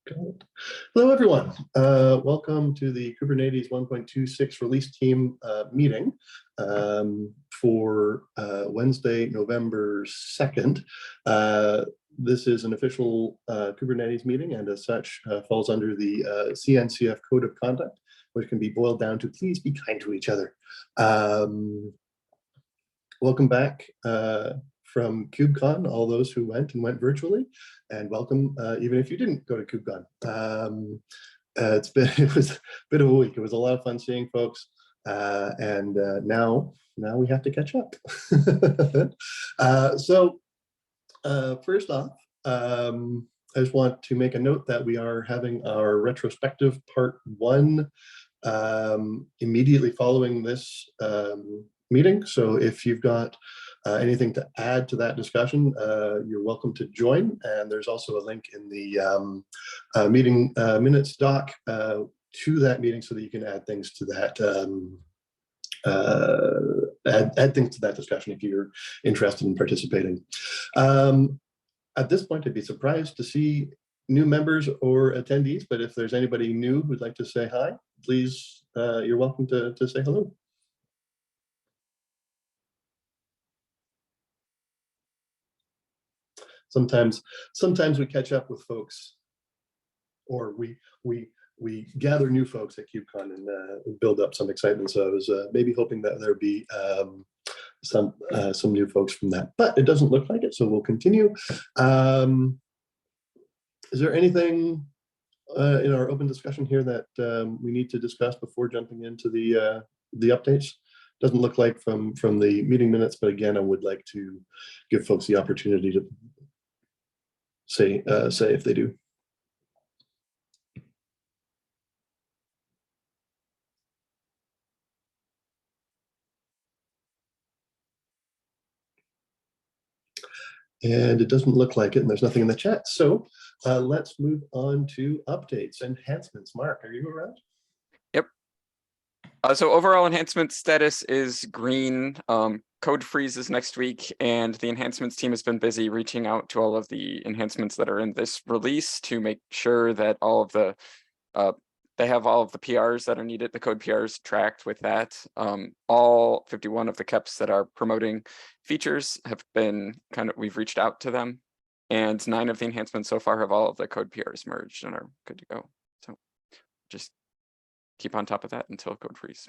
Good. Hello, everyone. Welcome to the Kubernetes 1.26 release team meeting for Wednesday, November 2nd. This is an official Kubernetes meeting, and as such falls under the CNCF Code of Conduct, which can be boiled down to please be kind to each other. Welcome back from KubeCon, all those who went virtually, and welcome even if you didn't go to KubeCon. It was a bit of a week. It was a lot of fun seeing folks, and now we have to catch up. First off, I just want to make a note that we are having our retrospective part 1 immediately following this meeting. So if you've got anything to add to that discussion, you're welcome to join. And there's also a link in the meeting minutes doc to that meeting so that you can add things to that add things to that discussion if you're interested in participating. At this point, I'd be surprised to see new members or attendees, but if there's anybody new who'd like to say hi, please, you're welcome to say hello. Sometimes we catch up with folks, or we gather new folks at KubeCon and build up some excitement. So I was maybe hoping that there'd be some new folks from that, but it doesn't look like it. So we'll continue. Is there anything in our open discussion here that we need to discuss before jumping into the updates? Doesn't look like from the meeting minutes, but again, I would like to give folks the opportunity to say if they do. And it doesn't look like it, and there's nothing in the chat. So let's move on to updates, enhancements. Mark, are you around? Yep. So overall enhancement status is green. Code freezes next week, and the enhancements team has been busy reaching out to all of the enhancements that are in this release to make sure that all of the they have all of the PRs that are needed, the code PRs tracked with that. All 51 of the KEPs that are promoting features have been we've reached out to them, and 9 of the enhancements so far have all of the code PRs merged and are good to go. So just keep on top of that until code freeze.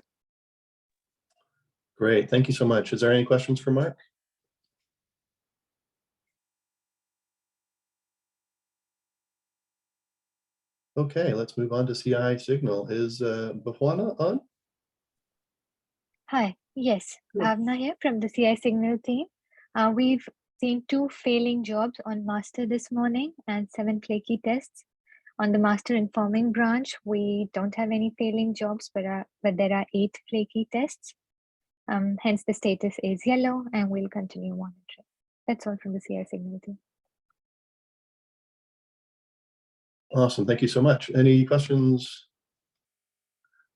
Great, thank you so much. Is there any questions for Mark? Okay, let's move on to CI Signal. Is Bhuwana on? Hi, yes, Bhavna here from the CI Signal team. We've seen 2 failing jobs on master this morning and 7 flaky tests. On the master informing branch, we don't have any failing jobs, but there are 8 flaky tests. Hence the status is yellow, and we'll continue monitoring. That's all from the CI Signal team. Awesome, thank you so much. Any questions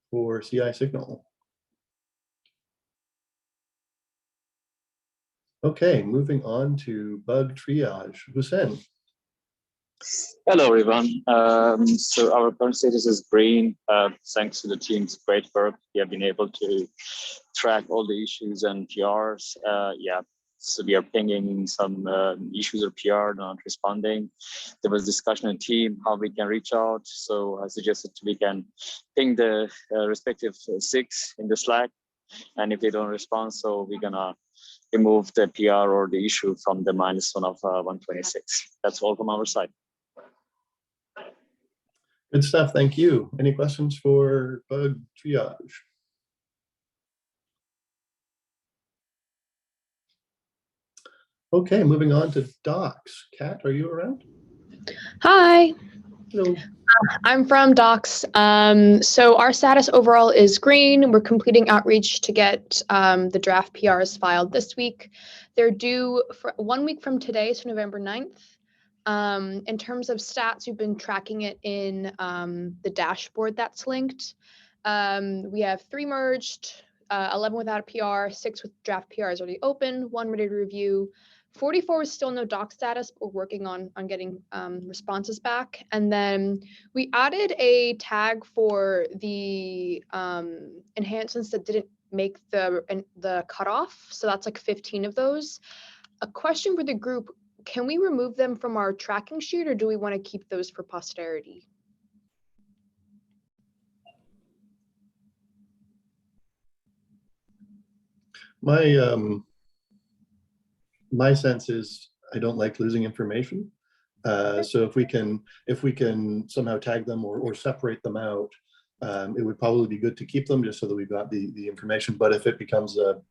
for CI Signal? Okay, moving on to bug triage. Hussein. Hello, everyone. So our current status is green. Thanks to the team's great work, we have been able to track all the issues and PRs. So we are pinging some issues or PR not responding. There was discussion in the team how we can reach out. So I suggested we can ping the respective 6 in the Slack, and if they don't respond, so we're gonna remove the PR or the issue from the -1 of 126. That's all from our side. Good stuff, thank you. Any questions for bug triage? Okay, moving on to docs. Kat, are you around? Hi. Hello. I'm from docs. So our status overall is green. We're completing outreach to get the draft PRs filed this week. They're due for 1 week from today, so November 9th. In terms of stats, we've been tracking it in the dashboard that's linked. We have 3 merged, 11 without a PR, 6 with draft PRs already open, 1 ready to review, 44 is still no doc status, but we're working on getting responses back. And then we added a tag for the enhancements that didn't make the cutoff. So that's like 15 of those. A question for the group, can we remove them from our tracking sheet, or do we want to keep those for posterity? My sense is I don't like losing information. So if we can somehow tag them or separate them out, it would probably be good to keep them just so that we've got the information. But if it becomes a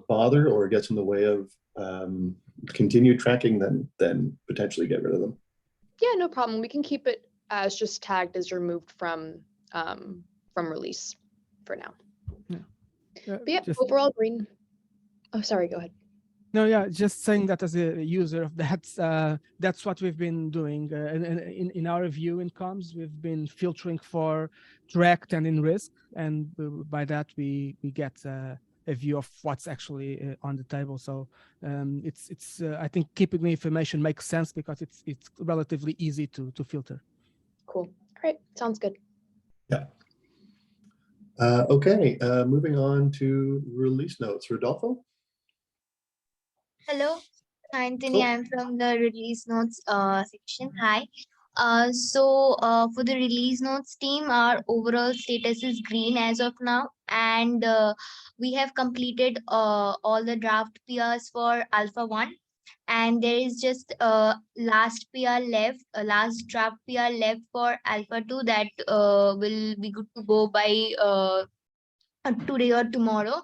bother or gets in the way of continued tracking, then potentially get rid of them. Yeah, no problem. We can keep it as just tagged as removed from release for now. Yeah. But yeah, overall green. Oh, sorry, go ahead. No, yeah, just saying that as a user of that's what we've been doing in our view in comms. We've been filtering for tracked and in risk, and by that we get a view of what's actually on the table. So it's I think keeping the information makes sense because it's relatively easy to filter. Cool. All right, sounds good. Yeah. Okay, moving on to release notes. Rodolfo? Hello, Anthony. Oh. I'm from the release notes section. Hi. For the release notes team, our overall status is green as of now, and we have completed all the draft PRs for Alpha 1, and there is just last PR left, last draft PR left for Alpha 2 that will be good to go by today or tomorrow.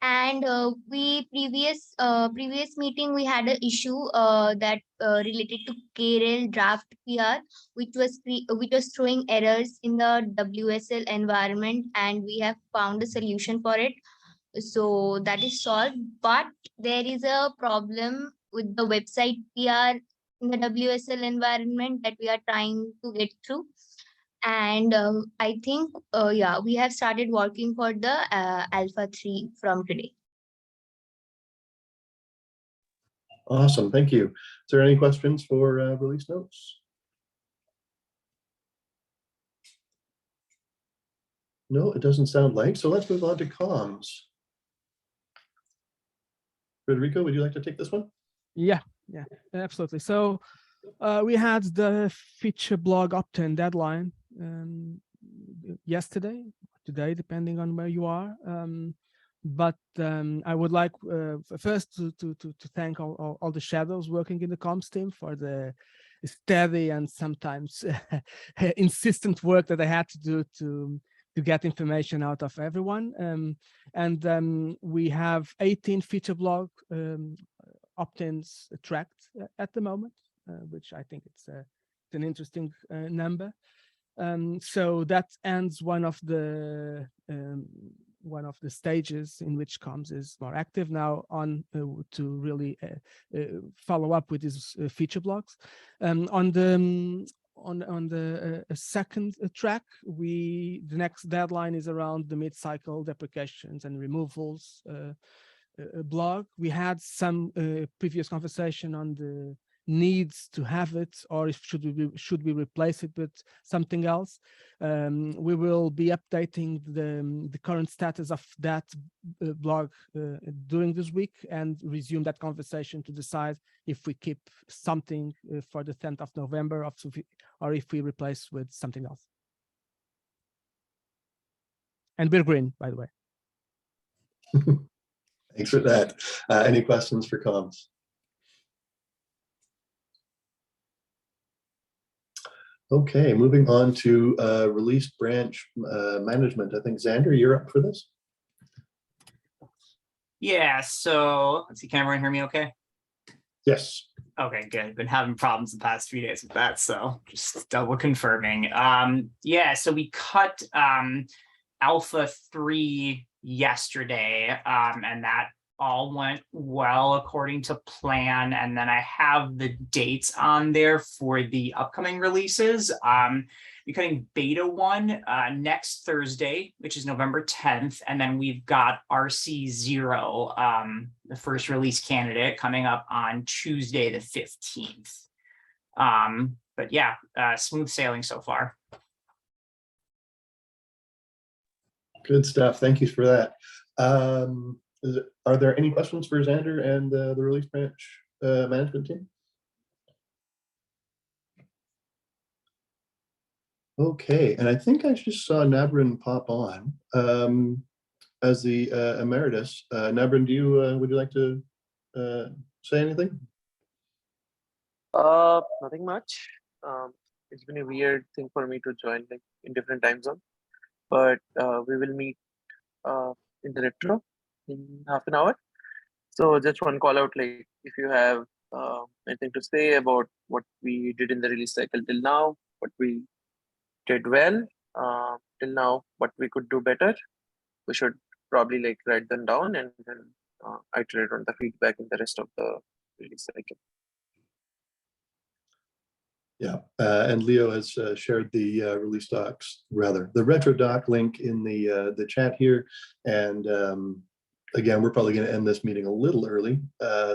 And previous meeting we had an issue that related to KREL draft PR, which was throwing errors in the WSL environment, and we have found a solution for it. So that is solved, but there is a problem with the website PR in the WSL environment that we are trying to get through. And I think, yeah, we have started working for the Alpha 3 from today. Awesome, thank you. Is there any questions for release notes? No, it doesn't sound like. So let's move on to comms. Federico, would you like to take this one? Yeah, absolutely. So we had the feature blog opt-in deadline yesterday, today, depending on where you are. But I would like first to thank all the shadows working in the comms team for the steady and sometimes insistent work that they had to do to get information out of everyone. We have 18 feature blog opt-ins tracked at the moment, which I think it's an interesting number. So that ends one of the stages in which comms is more active now on to really follow up with these feature blogs. On the second track, the next deadline is around the mid-cycle deprecations and removals blog. We had some previous conversation on the needs to have it, or if should we replace it with something else. We will be updating the current status of that blog during this week and resume that conversation to decide if we keep something for the 10th of November or if we replace with something else. And we're green, by the way. Thanks for that. Any questions for comms? Okay, moving on to release branch management. I think Xander, you're up for this. Yeah, so let's see, can everyone hear me okay? Yes. Okay, good. Been having problems the past few days with that, so just double confirming. Yeah, so we cut Alpha 3 yesterday, and that all went well according to plan. And then I have the dates on there for the upcoming releases. be cutting beta 1 next Thursday, which is November 10th. And then we've got RC0, the first release candidate, coming up on Tuesday, the 15th. But yeah, smooth sailing so far. Good stuff. Thank you for that. Are there any questions for Xander and the release branch management team? Okay, and I think I just saw Nabrin pop on as the emeritus. Nabrin, would you like to say anything? Nothing much. It's been a weird thing for me to join like in different time zones, but we will meet in the retro in half an hour. So just one call out, like if you have anything to say about what we did in the release cycle till now, what we did well till now, what we could do better, we should probably like write them down and then iterate on the feedback in the rest of the release cycle. Yeah, and Leo has shared the release docs, rather the retro doc link in the chat here. And again, we're probably going to end this meeting a little early.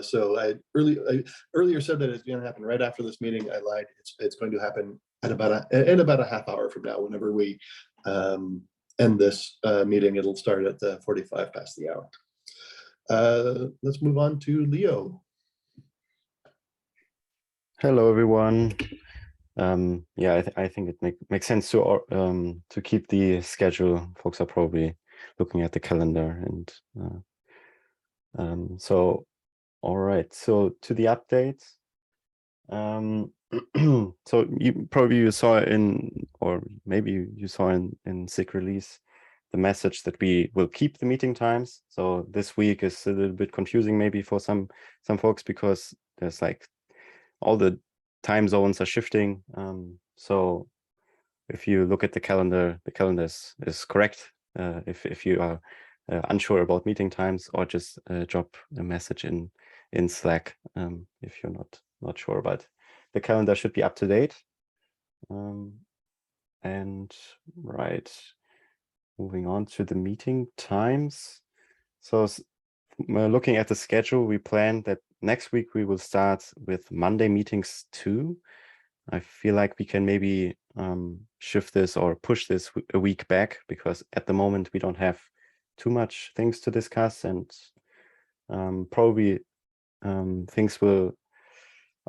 So I earlier said that it's going to happen right after this meeting. I lied. It's going to happen at about a half hour from now. Whenever we end this meeting, it'll start at 45 past the hour. Let's move on to Leo. Hello, everyone. Yeah, I think it makes sense to keep the schedule. Folks are probably looking at the calendar, and so all right. So to the updates. So you saw or maybe you saw in SIG release the message that we will keep the meeting times. So this week is a little bit confusing maybe for some folks, because there's like all the time zones are shifting. So if you look at the calendar is correct. If you are unsure about meeting times, or just drop a message in Slack if you're not sure. But the calendar should be up to date. And right, moving on to the meeting times. So looking at the schedule, we plan that next week we will start with Monday meetings 2. I feel like we can maybe shift this or push this a week back, because at the moment we don't have too much things to discuss, and probably things will,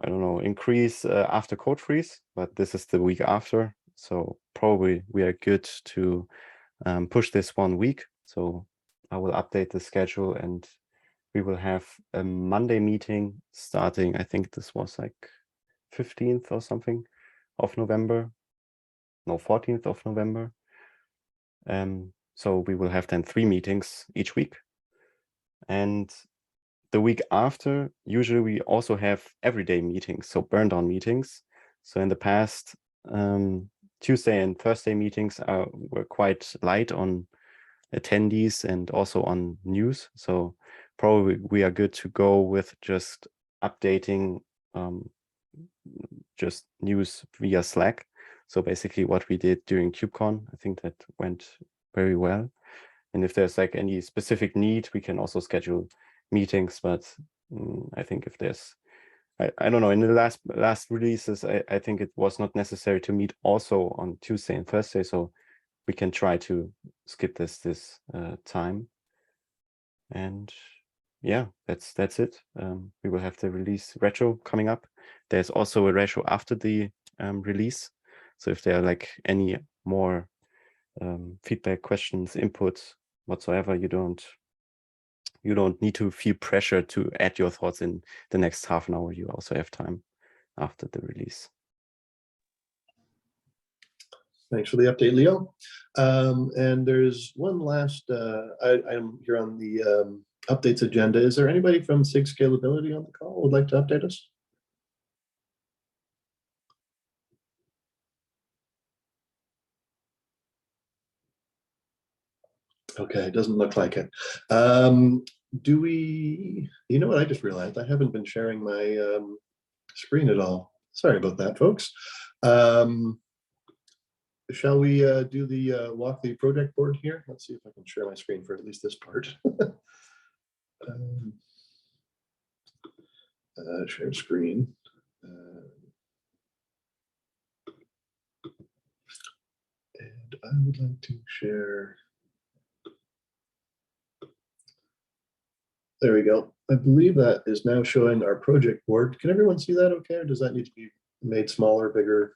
I don't know, increase after code freeze, but this is the week after. So probably we are good to push this 1 week. So I will update the schedule, and we will have a Monday meeting starting, I think this was like 15th or something of November. No, 14th of November. So we will have then 3 meetings each week. And the week after, usually we also have everyday meetings, so burn down meetings. So in the past, Tuesday and Thursday meetings were quite light on attendees and also on news. So probably we are good to go with just updating just news via Slack. So basically what we did during KubeCon, I think that went very well. And if there's like any specific need, we can also schedule meetings. But I think if there's, I don't know, in the last releases, I think it was not necessary to meet also on Tuesday and Thursday. So we can try to skip this time. And yeah, that's it. We will have the release retro coming up. There's also a retro after the release. So if there are like any more feedback, questions, input whatsoever, you don't need to feel pressure to add your thoughts in the next half an hour. You also have time after the release. Thanks for the update, Leo. And there's one last item here on the updates agenda. Is there anybody from SIG Scalability on the call who would like to update us? Okay, it doesn't look like it. Do we, you know what, I just realized I haven't been sharing my screen at all. Sorry about that, folks. shall we do the walk the project board here? Let's see if I can share my screen for at least this part. Share screen. And I would like to share. There we go. I believe that is now showing our project board. Can everyone see that okay, or does that need to be made smaller, bigger?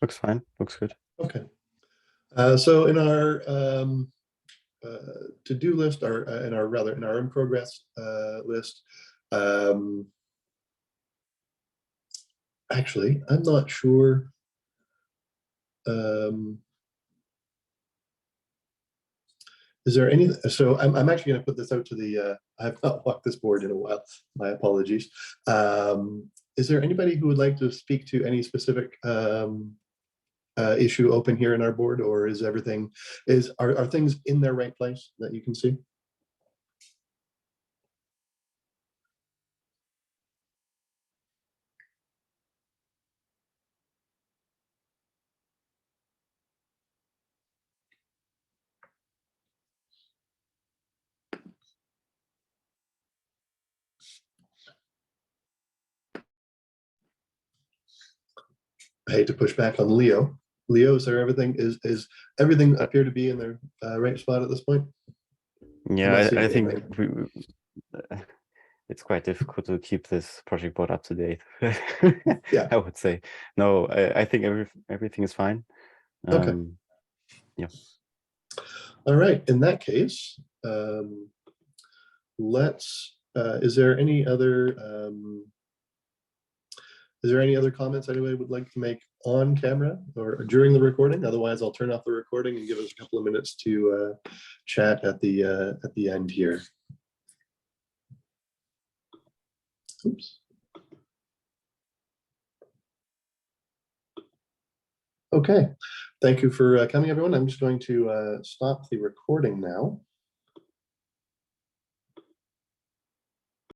Looks fine. Looks good. Okay. So in our to-do list, or in our in progress list, actually, I'm not sure. Is there any, so I'm actually going to put this out to the, I have not walked this board in a while, my apologies. Is there anybody who would like to speak to any specific issue open here in our board, or is everything, are things in their right place that you can see? I hate to push back on Leo. Leo, is there everything, is everything appear to be in their right spot at this point? Yeah, I think it's quite difficult to keep this project board up to date. Yeah, I would say. No, I think everything is fine. Okay. Yeah. All right, in that case, let's, is there any other comments anybody would like to make on camera or during the recording? Otherwise, I'll turn off the recording and give us a couple of minutes to chat at the end here. Oops. Okay, thank you for coming, everyone. I'm just going to stop the recording now.